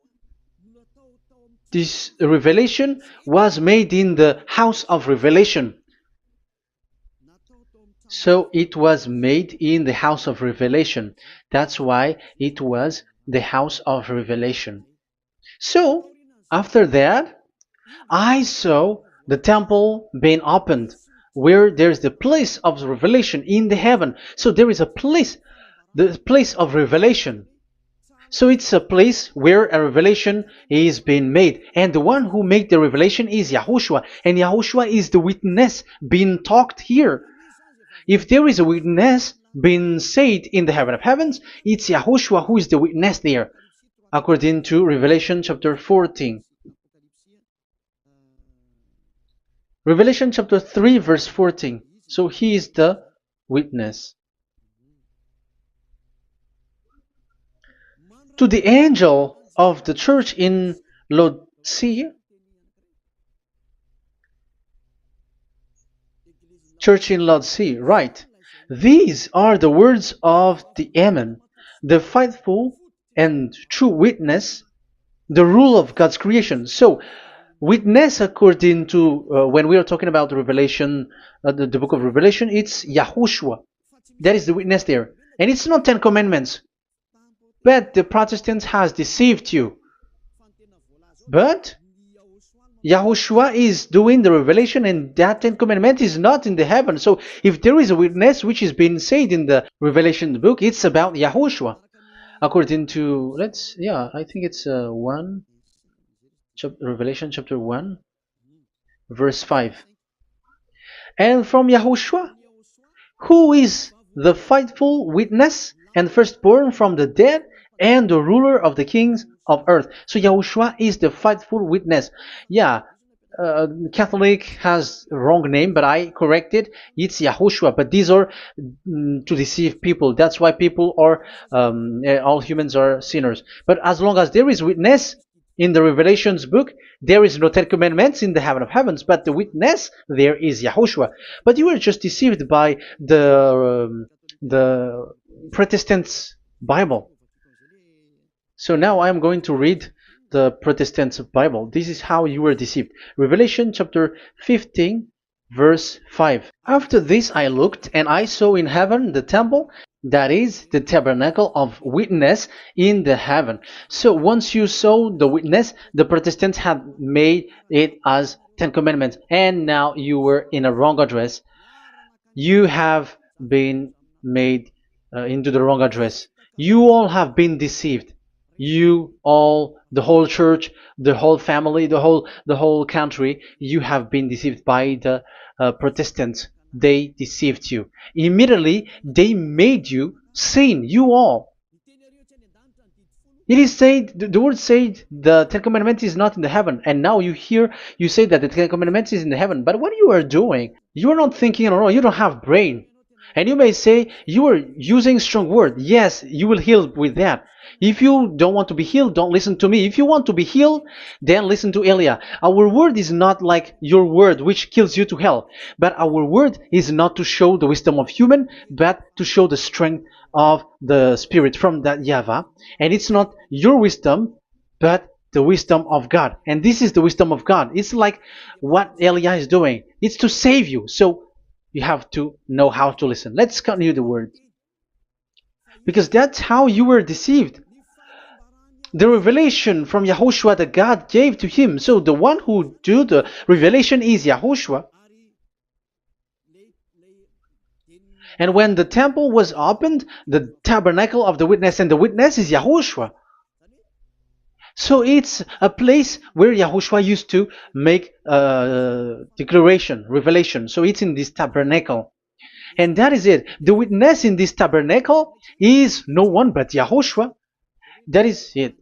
Speaker 1: was made in the house of revelation. So it was made in the house of revelation. That's why it was the house of revelation. So, after that, I saw the temple being opened, where there's the place of revelation in the heaven. So there is a place, the place of revelation. So it's a place where a revelation is being made. And the one who made the revelation is YAHOSHUAH. And YAHOSHUAH is the witness being talked here. If there is a witness being said in the heaven of heavens, it's YAHOSHUAH who is the witness there, according to Revelation chapter 14. Revelation chapter 3 verse 14. So he is the witness. To the angel of the church in Laodicea, church in Laodicea, right. These are the words of the Amen, the faithful and true witness, the rule of God's creation. So, witness according to when we are talking about the Revelation, the book of Revelation, it's YAHOSHUAH. That is the witness there. And it's not 10 Commandments. But the Protestants has deceived you. But YAHOSHUAH is doing the revelation, and that 10 Commandment is not in the heaven. So if there is a witness which is being said in the Revelation book, it's about YAHOSHUAH. According to, I think it's Revelation chapter 1, verse 5. And from YAHOSHUAH, who is the faithful witness and firstborn from the dead and the ruler of the kings of earth. So YAHOSHUAH is the faithful witness. Yeah, Catholic has wrong name, but I corrected. It's YAHOSHUAH. But these are to deceive people. That's why people are all humans are sinners. But as long as there is witness in the Revelations book, there is no 10 Commandments in the heaven of heavens, but the witness there is YAHOSHUAH. But you were just deceived by the Protestants' Bible. So now I am going to read the Protestants' Bible. This is how you were deceived. Revelation chapter 15, verse 5. After this I looked, and I saw in heaven the temple, that is the tabernacle of witness in the heaven. So once you saw the witness, the Protestants had made it as 10 Commandments, and now you were in a wrong address. You have been made into the wrong address. You all have been deceived. You all, the whole church, the whole family, the whole country, you have been deceived by the Protestants. They deceived you. Immediately, they made you sin, you all. It is said, the word said, the 10 Commandments is not in the heaven. And now you say that the 10 Commandments is in the heaven. But what you are doing, you are not thinking at all. You don't have brain. And you may say, you are using strong word. Yes, you will heal with that. If you don't want to be healed, don't listen to me. If you want to be healed, then listen to Elia. Our word is not like your word, which kills you to hell. But our word is not to show the wisdom of human, but to show the strength of the Spirit from that YAHVAH. And it's not your wisdom, but the wisdom of God. And this is the wisdom of God. It's like what Elia is doing. It's to save you. So you have to know how to listen. Let's continue the word. Because that's how you were deceived. The revelation from YAHOSHUAH that God gave to him. So the one who do the revelation is YAHOSHUAH. And when the temple was opened, the tabernacle of the witness, and the witness is YAHOSHUAH. So it's a place where YAHOSHUAH used to make declaration, revelation. So it's in this tabernacle. And that is it. The witness in this tabernacle is no one but YAHOSHUAH. That is it.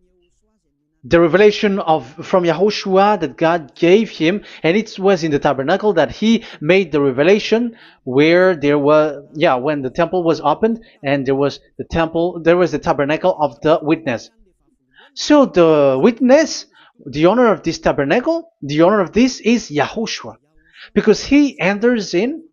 Speaker 1: The revelation from YAHOSHUAH that God gave him, and it was in the tabernacle that he made the revelation, where there was, when the temple was opened, and there was the tabernacle of the witness. So the witness, the owner of this tabernacle, the owner of this is YAHOSHUAH, because he enters in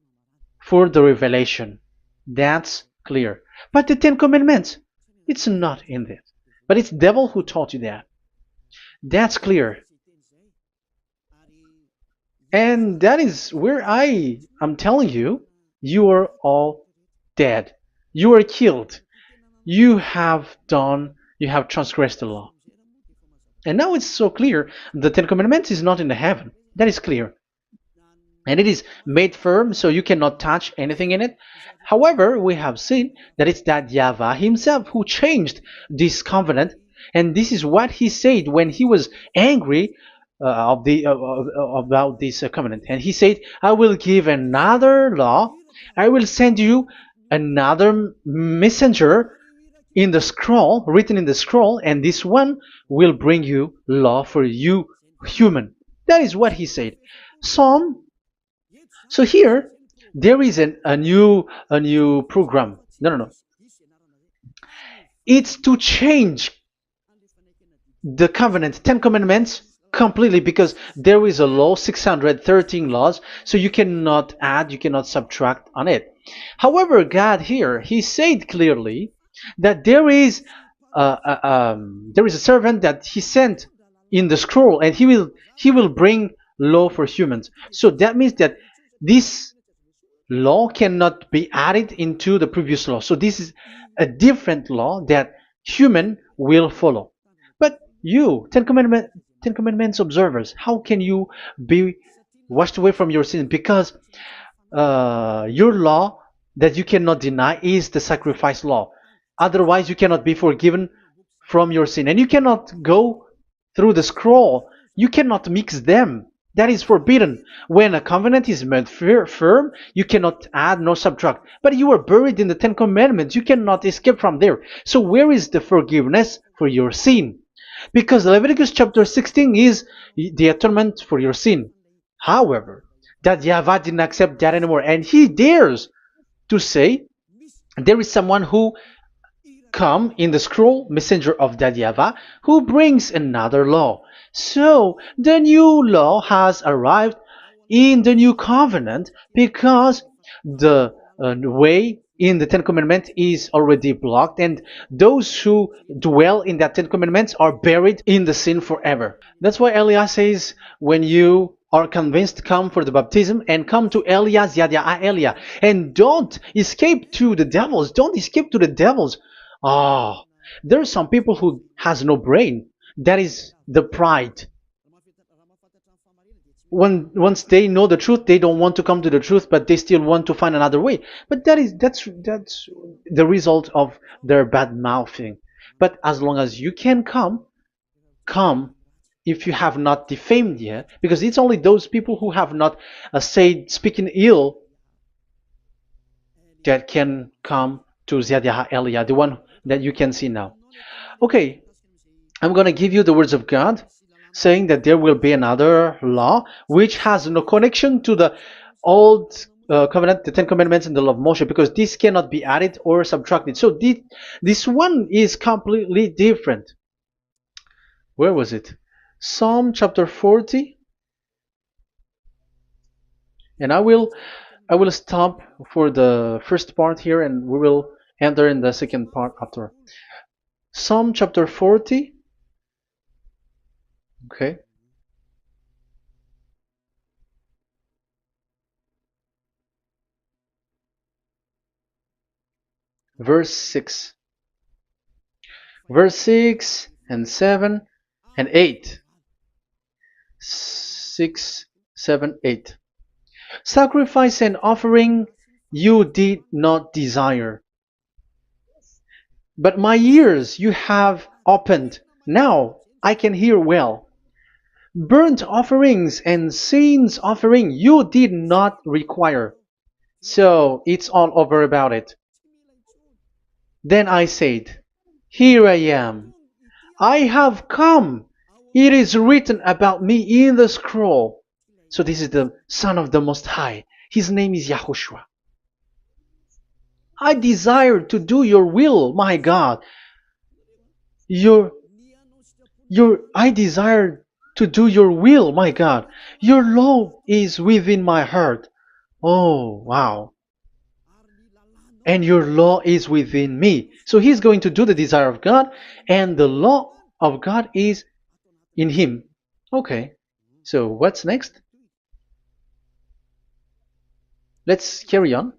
Speaker 1: for the revelation. That's clear. But the 10 Commandments, it's not in it. But it's devil who taught you that. That's clear. And that is where I am telling you, you are all dead. You are killed. You have done You have transgressed the law. And now it's so clear. The Ten Commandments is not in the heaven. That is clear. And it is made firm, so you cannot touch anything in it. However, we have seen that it's that YAHVAH himself who changed this covenant, and this is what he said when he was angry about this covenant. And he said, "I will give another law. I will send you another messenger in the scroll, written in the scroll, and this one will bring you law for you, human." That is what he said. Psalm so here there is a new program. No. It's to change the covenant, Ten Commandments completely, because there is a law, 613 laws, so you cannot add, you cannot subtract on it. However, God here, He said clearly that there is a servant that He sent in the scroll, and He will bring law for humans. So that means that this law cannot be added into the previous law. So this is a different law that human will follow. But you, Ten Commandments observers, how can you be washed away from your sin? Because your law that you cannot deny is the sacrifice law. Otherwise, you cannot be forgiven from your sin. And you cannot go through the scroll. You cannot mix them. That is forbidden. When a covenant is made firm, you cannot add nor subtract. But you are buried in the Ten Commandments. You cannot escape from there. So where is the forgiveness for your sin? Because Leviticus chapter 16 is the atonement for your sin. However, that YAHVAH didn't accept that anymore. And he dares to say there is someone who come in the scroll, messenger of that YAHVAH, who brings another law. So the new law has arrived in the new covenant because the way in the Ten Commandments is already blocked, and those who dwell in that Ten Commandments are buried in the sin forever. That's why Elias says, when you are convinced, come for the baptism and come to Elias, Yada Elia, and don't escape to the devils. Don't escape to the devils. Ah, there are some people who has no brain. That is the pride. Once they know the truth, they don't want to come to the truth, but they still want to find another way. But that's the result of their bad mouthing. But as long as you can come if you have not defamed yet, because it's only those people who have not said speaking ill that can come to Ziyadah Elia, the one that you can see now. Okay, I'm going to give you the words of God, saying that there will be another law which has no connection to the old covenant, the Ten Commandments and the law of Moshe, because this cannot be added or subtracted. So this one is completely different. Where was it? Psalm chapter 40. And I will stop for the first part here, and we will enter in the second part after. Psalm chapter 40. Okay. Verse 6. Verse 6 and 7 and 8. 6, 7, 8. Sacrifice and offering you did not desire, but my ears you have opened. Now I can hear well. Burnt offerings and sins offering you did not require. So it's all over about it. Then I said, here I am. I have come. It is written about me in the scroll. So this is the Son of the Most High. His name is YAHOSHUAH. I desire to do your will, my God. I desire to do your will, my God. Your law is within my heart. Oh, wow. And your law is within me. So he's going to do the desire of God, and the law of God is in him. Okay. So what's next? Let's carry on.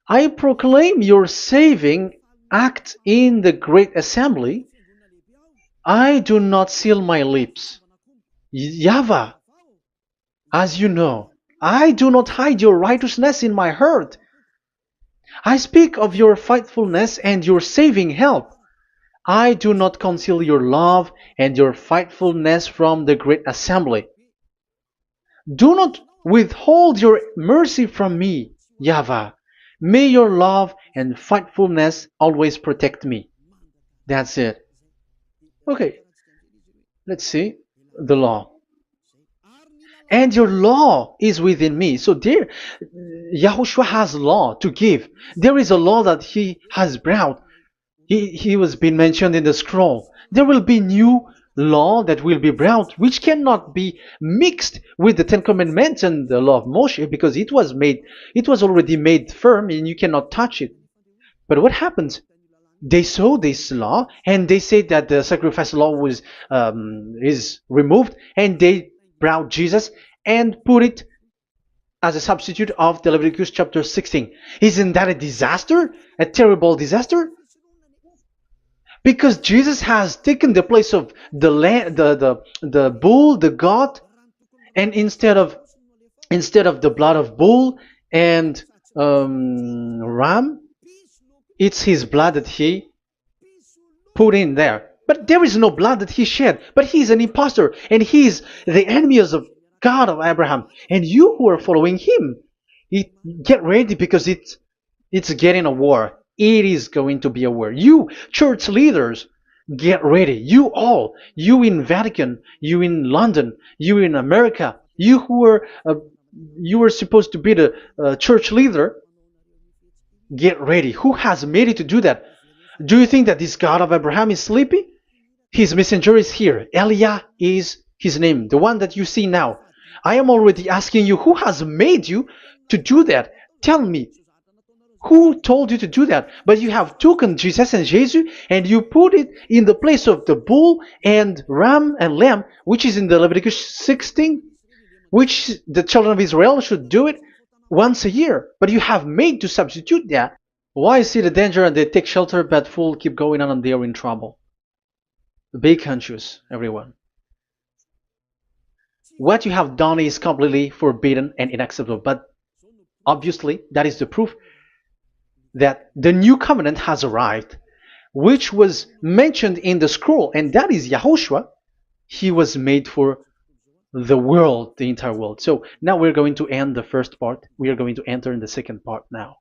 Speaker 1: I proclaim your saving act in the great assembly, I do not seal my lips. YAHVAH, as you know, I do not hide your righteousness in my heart. I speak of your faithfulness and your saving help. I do not conceal your love and your faithfulness from the great assembly. Do not withhold your mercy from me, YAHVAH. May your love and faithfulness always protect me. That's it. Okay, let's see the law. And your law is within me. So there, Yahushua has law to give. There is a law that he has brought. He was being mentioned in the scroll. There will be new law that will be brought, which cannot be mixed with the Ten Commandments and the law of Moshe, because it was already made firm, and you cannot touch it. But what happens? They saw this law, and they said that the sacrifice law was is removed, and they brought Jesus and put it as a substitute of the Leviticus chapter 16. Isn't that a disaster? A terrible disaster? Because Jesus has taken the place of the bull, the goat, and instead of the blood of bull and ram, it's his blood that he put in there. But there is no blood that he shed. But he is an impostor, and he is the enemy of God of Abraham. And you who are following him, get ready, because it's getting a war. It is going to be a war. You church leaders, get ready. You all, you in Vatican, you in London, you in America, you who are supposed to be the church leader, get ready. Who has made it to do that? Do you think that this God of Abraham is sleepy? His messenger is here. Eliah is his name, the one that you see now. I am already asking you, who has made you to do that? Tell me, who told you to do that? But you have taken Jesus and Jesus, and you put it in the place of the bull and ram and lamb, which is in the Leviticus 16, which the children of Israel should do it once a year. But you have made to substitute that. Why see the danger and they take shelter, but fool keep going on and they are in trouble? Be conscious, everyone. What you have done is completely forbidden and unacceptable. But obviously, that is the proof that the new covenant has arrived, which was mentioned in the scroll, and that is YAHOSHUAH. He was made for the world, the entire world. So now we're going to end the first part. We are going to enter in the second part now.